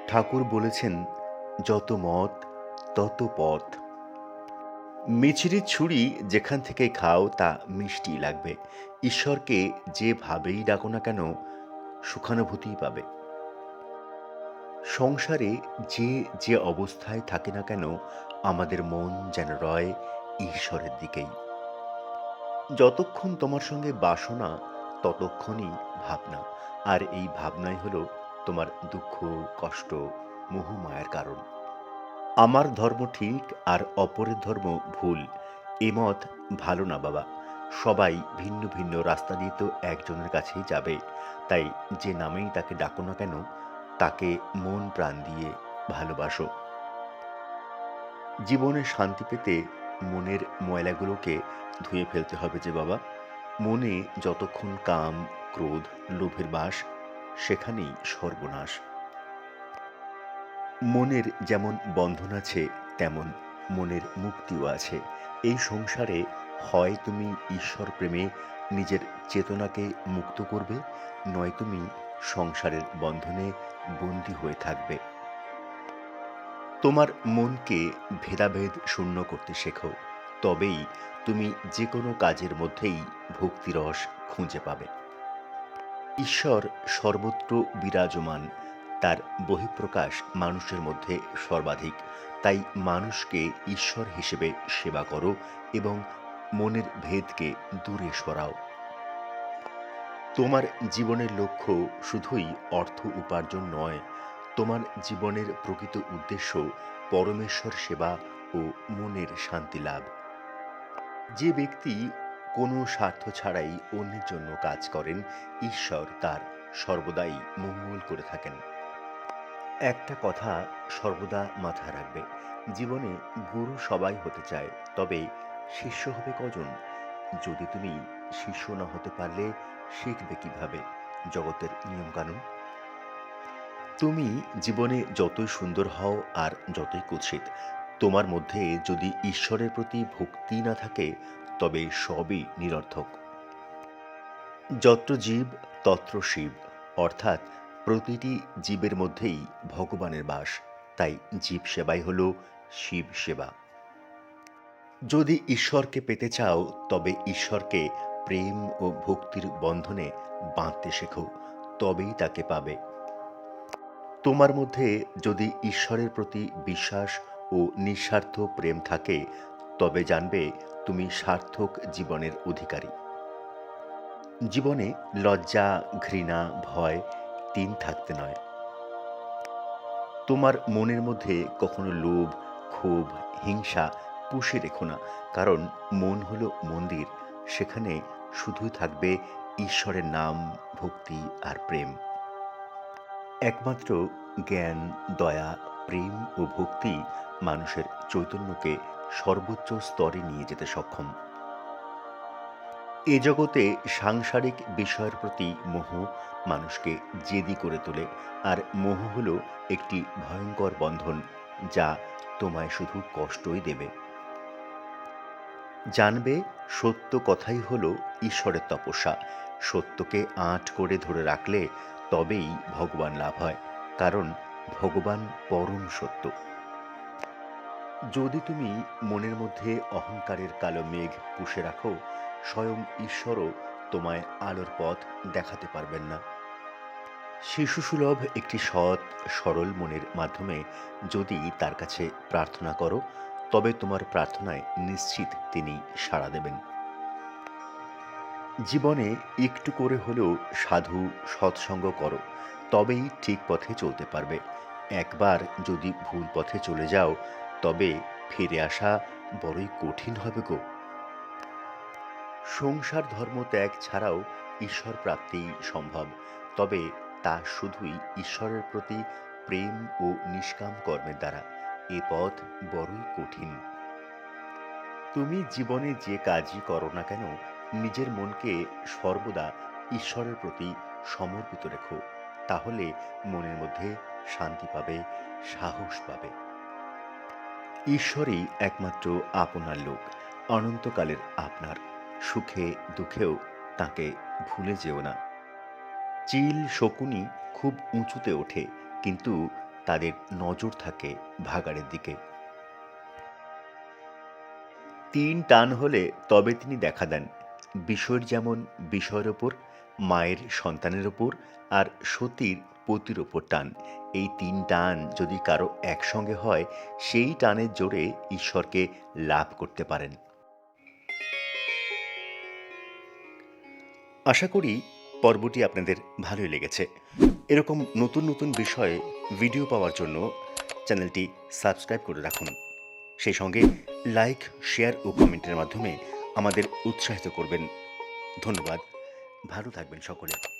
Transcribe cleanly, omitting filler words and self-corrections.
ঠাকুর বলেছেন, যত মত তত পথ। মিছরির ছুরি যেখান থেকে খাও তা মিষ্টিই লাগবে। ঈশ্বরকে যেভাবেই ডাকো না কেন, সুখানুভূতিই পাবে। সংসারে যে যে অবস্থায় থাকে না কেন, আমাদের মন যেন রয় ঈশ্বরের দিকেই। যতক্ষণ তোমার সঙ্গে বাসনা, ততক্ষণই ভাবনা। আর এই ভাবনাই হলো তোমার দুঃখ, কষ্ট, মোহ মায়ার কারণ। আমার ধর্ম ঠিক আর অপরের ধর্ম ভুল, এ মত ভালো না বাবা। সবাই ভিন্ন ভিন্ন রাস্তা দিয়ে তো একজনের কাছেই যাবে। তাই যে নামেই তাকে ডাকো না কেন, তাকে মন প্রাণ দিয়ে ভালোবাসো। জীবনে শান্তি পেতে মনের ময়লাগুলোকে ধুয়ে ফেলতে হবে যে বাবা। মনে যতক্ষণ কাম, ক্রোধ, লোভের বাস, সেখানেই সর্বনাশ। মনের যেমন বন্ধন আছে, তেমন মনের মুক্তিও আছে। এই সংসারে হয় তুমি ঈশ্বর প্রেমে নিজের চেতনাকে মুক্ত করবে, নয় তুমি সংসারের বন্ধনে বন্দী হয়ে থাকবে। তোমার মনকে ভেদাভেদ শূন্য করতে শেখো, তবেই তুমি যে কোনো কাজের মধ্যেই ভক্তিরস খুঁজে পাবে। ঈশ্বর সর্বত্র বিরাজমান, তার বহিঃপ্রকাশ মানুষের মধ্যে সর্বাধিক। তাই মানুষকে ঈশ্বর হিসেবে সেবা করো এবং মনের ভেদকে দূরে সরাও। তোমার জীবনের লক্ষ্য শুধুই অর্থ উপার্জন নয়, তোমার জীবনের প্রকৃত উদ্দেশ্য পরমেশ্বর সেবা ও মনের শান্তি লাভ। যে ব্যক্তি কোনো স্বার্থ ছাড়াই অন্যের জন্য কাজ করেন, ঈশ্বর তার সর্বদাই মঙ্গল করে থাকেন। একটা কথা সর্বদা মাথায় রাখবে, জীবনে গুরু সবাই হতে চায়, তবে শিষ্য হবে কজন? যদি তুমি শিষ্য না হতে পারলে শিখবে কিভাবে জগতের নিয়মকানুন? তুমি জীবনে যতই সুন্দর হও আর যতই কুৎসিত, তোমার মধ্যে যদি ঈশ্বরের প্রতি ভক্তি না থাকে, তবে সবই নিরর্থক। যত্র জীব তত্র শিব, অর্থাৎ প্রতিটি জীবের মধ্যেই ভগবানের বাস। তাই জীব সেবাই হল শিব সেবা। যদি ঈশ্বরকে পেতে চাও, তবে ঈশ্বরকে প্রেম ও ভক্তির বন্ধনে বাঁধতে শেখো, তবেই তাকে পাবে। তোমার মধ্যে যদি ঈশ্বরের প্রতি বিশ্বাস ও নিঃস্বার্থ প্রেম থাকে, তবে জানবে তুমি সার্থক জীবনের অধিকারী। জীবনে লজ্জা, ঘৃণা, ভয় তিন থাকতে নয়। তোমার মনের মধ্যে কখনো লোভ, ক্ষোভ, হিংসা পুষে রেখো না, কারণ মন হলো মন্দির, সেখানে শুধুই থাকবে ঈশ্বরের নাম, ভক্তি আর প্রেম। একমাত্র জ্ঞান, দয়া, প্রেম ও ভক্তি মানুষের চৈতন্যকে সর্বোচ্চ স্তরে নিয়ে যেতে সক্ষম। এ জগতে সাংসারিক বিষয়ের প্রতি মোহ মানুষকে জেদি করে তোলে, আর মোহ হলো একটি ভয়ঙ্কর বন্ধন, যা তোমায় শুধু কষ্টই দেবে। জানবে সত্য কথাই হলো ঈশ্বরের তপস্যা। সত্যকে আঁট করে ধরে রাখলে তবেই ভগবান লাভ হয়, কারণ ভগবান পরম সত্য। যদি তুমি মনের মধ্যে অহংকারের কালো মেঘ পুষে রাখো, স্বয়ং ঈশ্বরও তোমায় আলোর পথ দেখাতে পারবেন না। শিশুসুলভ একটি সৎ, সরল মনের মাধ্যমে যদি তার কাছে প্রার্থনা করো, তবে তোমার প্রার্থনায় নিশ্চিত তিনি সাড়া দেবেন। জীবনে একটু করে হলেও সাধু সৎসঙ্গ করো, তবেই ঠিক পথে চলতে পারবে। একবার যদি ভুল পথে চলে যাও, তবে ফিরে আসা বড়ই কঠিন হবে গো। সংসার ধর্ম ত্যাগ ছাড়াও ঈশ্বর প্রাপ্তি সম্ভব, তবে তা শুধুই ঈশ্বরের প্রতি প্রেম ও নিষ্কাম কর্মের দ্বারা। এ পথ বড়ই কঠিন। তুমি জীবনে যে কাজই করো না কেন, নিজের মনকে সর্বদা ঈশ্বরের প্রতি সমর্পিত রেখো, তাহলে মনের মধ্যে শান্তি পাবে, সাহস পাবে। ঈশ্বরই একমাত্র আপনার লোক, অনন্তকালের আপনার। সুখে দুঃখেও তাকে ভুলে যেও না। চিল শকুনি খুব উঁচুতে ওঠে, কিন্তু তাদের নজর থাকে ভাগাড়ের দিকে। ৩ টান হলে তবে তিনি দেখা দেন। বিষয়ের যেমন বিষয়ের ওপর, মায়ের সন্তানের ওপর, আর সতীর পতির ওপর টান। এই ৩ টান যদি কারো একসঙ্গে হয়, সেই টানের জোরে ঈশ্বরকে লাভ করতে পারেন। আশা করি পর্বটি আপনাদের ভালোই লেগেছে। এরকম নতুন নতুন বিষয়ে ভিডিও পাওয়ার জন্য চ্যানেলটি সাবস্ক্রাইব করে রাখুন। সেই সঙ্গে লাইক, শেয়ার ও কমেন্টের মাধ্যমে আমাদের উৎসাহিত করবেন। ধন্যবাদ। ভালো থাকবেন সকলে।